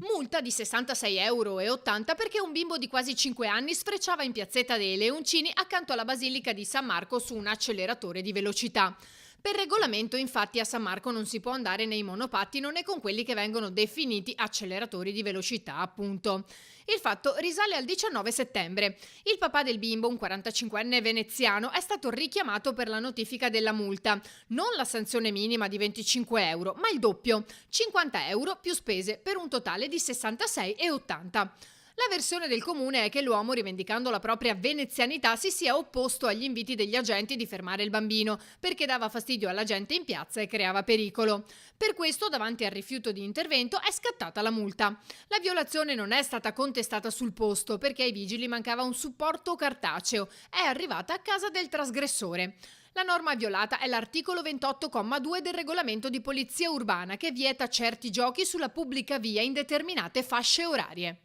Multa di 66,80 € perché un bimbo di quasi 5 anni sfrecciava in piazzetta dei Leoncini accanto alla Basilica di San Marco su un acceleratore di velocità. Per regolamento, infatti, a San Marco non si può andare nei monopattino né con quelli che vengono definiti acceleratori di velocità, appunto. Il fatto risale al 19 settembre. Il papà del bimbo, un 45enne veneziano, è stato richiamato per la notifica della multa. Non la sanzione minima di 25 €, ma il doppio, 50 € più spese, per un totale di 66,80 €. La versione del comune è che l'uomo, rivendicando la propria venezianità, si sia opposto agli inviti degli agenti di fermare il bambino, perché dava fastidio alla gente in piazza e creava pericolo. Per questo, davanti al rifiuto di intervento, è scattata la multa. La violazione non è stata contestata sul posto, perché ai vigili mancava un supporto cartaceo. È arrivata a casa del trasgressore. La norma violata è l'articolo 28,2 del regolamento di polizia urbana, che vieta certi giochi sulla pubblica via in determinate fasce orarie.